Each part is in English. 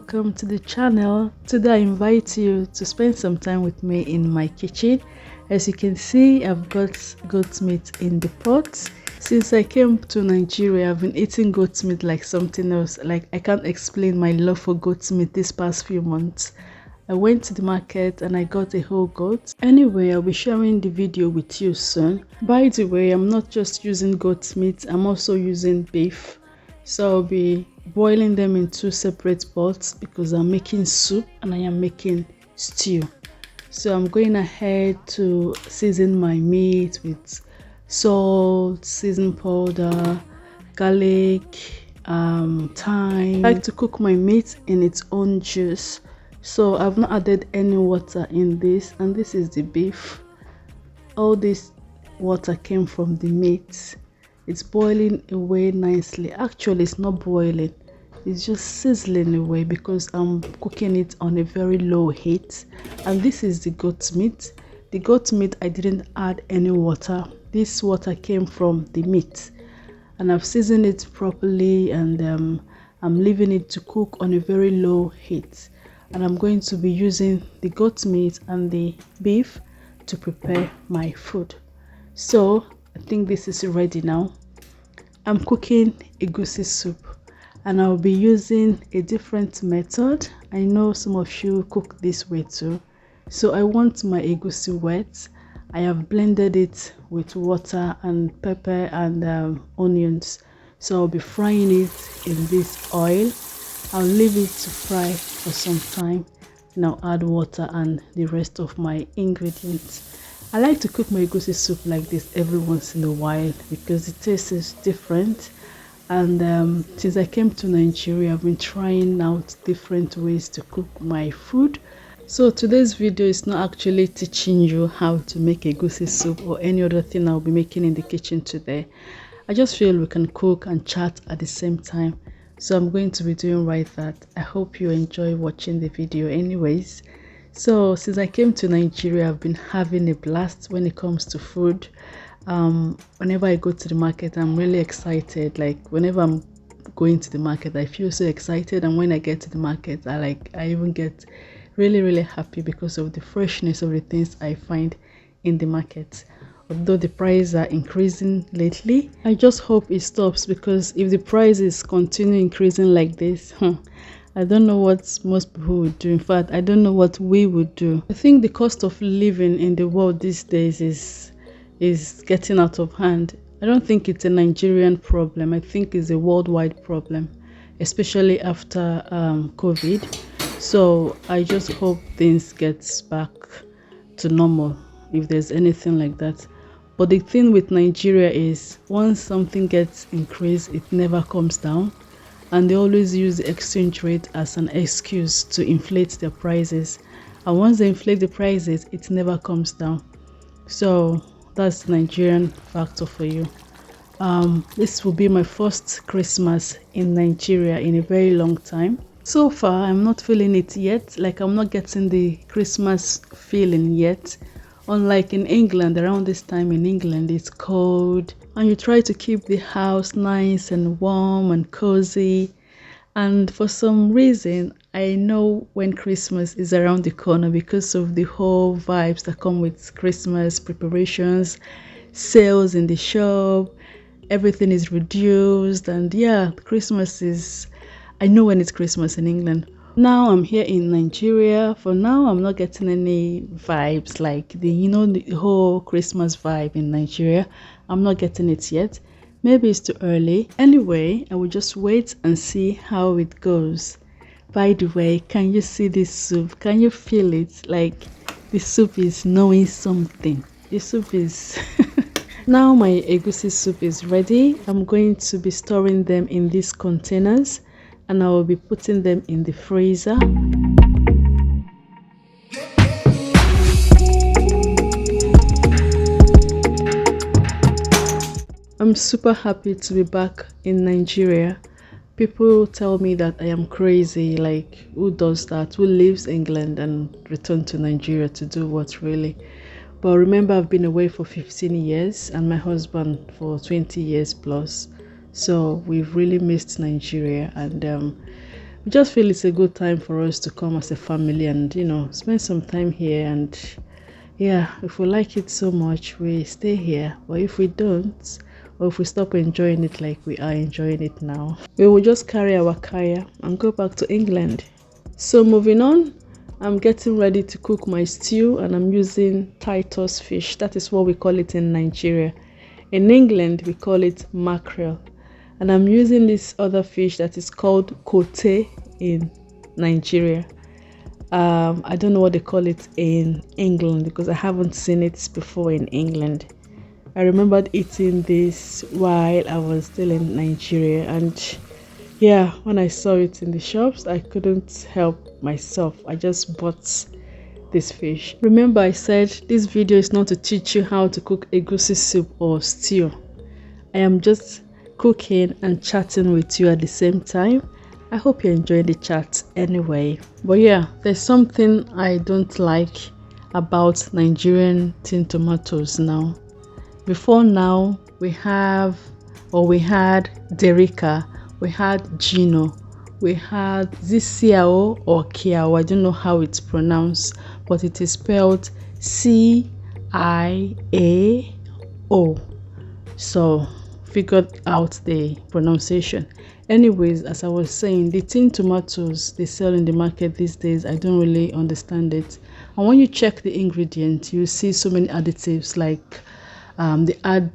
welcome to the channel. Today I invite you to spend some time with me in my kitchen. As you can see, I've got goat meat in the pot. Since I came to Nigeria, I've been eating goat meat like something else. Like, I can't explain my love for goat meat this past few months. I went to the market and I got a whole goat. Anyway, I'll be sharing the video with you soon. By the way, I'm not just using goat meat, I'm also using beef. So I'll be boiling them in two separate pots because I'm making soup and I am making stew. So I'm going ahead to season my meat with salt, season powder, garlic, thyme. I like to cook my meat in its own juice. So I've not added any water in this, and this is the beef. All this water came from the meat. It's boiling away nicely. Actually, it's not boiling, it's just sizzling away because I'm cooking it on a very low heat. And this is the goat meat. The goat meat, I didn't add any water. This water came from the meat, and I've seasoned it properly, and I'm leaving it to cook on a very low heat. And I'm going to be using the goat meat and the beef to prepare my food. So I think this is ready now. I'm cooking egusi soup and I'll be using a different method. I know some of you cook this way too. So I want my egusi wet. I have blended it with water and pepper and onions. So I'll be frying it in this oil. I'll leave it to fry for some time, and I'll add water and the rest of my ingredients. I like to cook my egusi soup like this every once in a while because the taste is different. And since I came to Nigeria, I've been trying out different ways to cook my food. So today's video is not actually teaching you how to make egusi soup or any other thing I'll be making in the kitchen today. I just feel we can cook and chat at the same time. So I'm going to be doing right that. I hope you enjoy watching the video anyways. So since I came to Nigeria, I've been having a blast when it comes to food. Whenever I go to the market, I'm really excited. Like, whenever I'm going to the market, I feel so excited, and when I get to the market, I even get really happy because of the freshness of the things I find in the market. Although the prices are increasing lately, I just hope it stops, because if the prices continue increasing like this, I don't know what most people would do. In fact, I don't know what we would do. I think the cost of living in the world these days is getting out of hand. I don't think it's a Nigerian problem. I think it's a worldwide problem, especially after COVID. So I just hope things get back to normal, if there's anything like that. But the thing with Nigeria is, once something gets increased, it never comes down. And they always use the exchange rate as an excuse to inflate their prices. And once they inflate the prices, it never comes down. So that's the Nigerian factor for you. This will be my first Christmas in Nigeria in a very long time. So far, I'm not feeling it yet. Like, I'm not getting the Christmas feeling yet. Unlike in England, around this time in England, it's cold and you try to keep the house nice and warm and cozy. And for some reason, I know when Christmas is around the corner because of the whole vibes that come with Christmas preparations, sales in the shop, everything is reduced. And yeah, Christmas is, I know when it's Christmas in England. Now I'm here in Nigeria. For now, I'm not getting any vibes like the whole Christmas vibe in Nigeria. I'm not getting it yet. Maybe it's too early. Anyway, I will just wait and see how it goes. By the way, can you see this soup? Can you feel it? Like, the soup is knowing something. The soup is... Now my egusi soup is ready. I'm going to be storing them in these containers, and I will be putting them in the freezer. I'm super happy to be back in Nigeria. People tell me that I am crazy, like, who does that? Who leaves England and return to Nigeria to do what, really? But remember, I've been away for 15 years and my husband for 20 years plus. So we've really missed Nigeria, and we just feel it's a good time for us to come as a family and, you know, spend some time here. And yeah, if we like it so much, we stay here. But if we don't, or if we stop enjoying it like we are enjoying it now, we will just carry our kaya and go back to England. So moving on, I'm getting ready to cook my stew, and I'm using Titus fish. That is what we call it in Nigeria. In England, we call it mackerel. And I'm using this other fish that is called kote in Nigeria. I don't know what they call it in England because I haven't seen it before in England. I remembered eating this while I was still in Nigeria, and yeah, when I saw it in the shops, I couldn't help myself. I just bought this fish. Remember, I said this video is not to teach you how to cook egusi soup or stew. I am just cooking and chatting with you at the same time. I hope you enjoy the chat anyway. But yeah, there's something I don't like about Nigerian tin tomatoes now. Before now, we had Derica, we had Gino, we had Zisiao or Kiao. I don't know how it's pronounced, but it is spelled Ciao. So figured out the pronunciation. Anyways, as I was saying, the tin tomatoes they sell in the market these days, I don't really understand it. And when you check the ingredients, you see so many additives like they add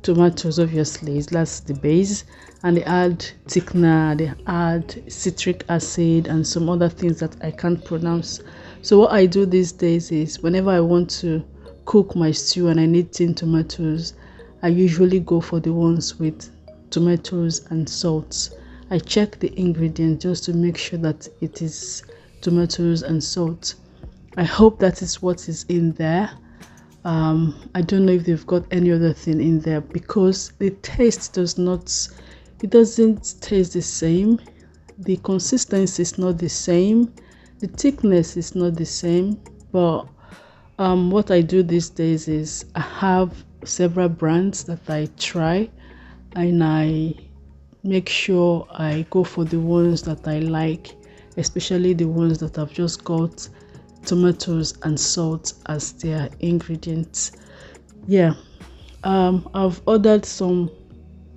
tomatoes, obviously that's the base, and they add thickener, they add citric acid and some other things that I can't pronounce. So what I do these days is whenever I want to cook my stew and I need tin tomatoes, I usually go for the ones with tomatoes and salt. I check the ingredients just to make sure that it is tomatoes and salt. I hope that is what is in there. I don't know if they've got any other thing in there because the taste doesn't taste the same. The consistency is not the same. The thickness is not the same. But what I do these days is I have several brands that I try, and I make sure I go for the ones that I like, especially the ones that I've just got tomatoes and salt as their ingredients. Yeah, I've ordered some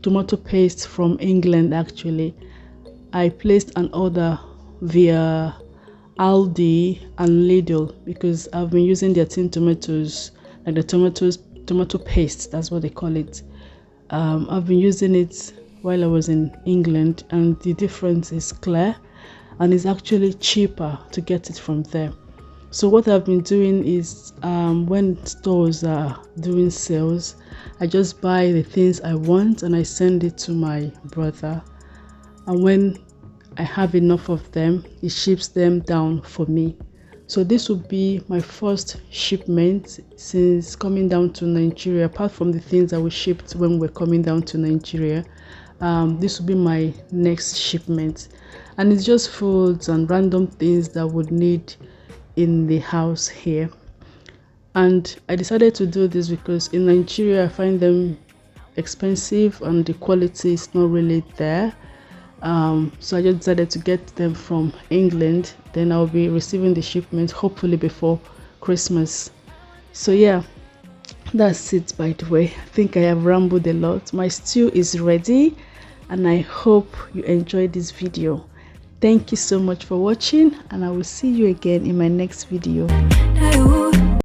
tomato paste from England. Actually, I placed an order via Aldi and Lidl because I've been using their tin tomatoes, like the tomato paste, that's what they call it. I've been using it while I was in England, and the difference is clear, and it's actually cheaper to get it from there. So what I've been doing is when stores are doing sales, I just buy the things I want and I send it to my brother, and when I have enough of them, he ships them down for me. So this will be my first shipment since coming down to Nigeria. Apart from the things that we shipped when we're coming down to Nigeria, this will be my next shipment, and it's just foods and random things that would need in the house here. And I decided to do this because in Nigeria I find them expensive and the quality is not really there. So I just decided to get them from England. Then I'll be receiving the shipment hopefully before Christmas. So yeah, that's it. By the way, I think I have rambled a lot. My stew is ready and I hope you enjoyed this video. Thank you so much for watching, and I will see you again in my next video.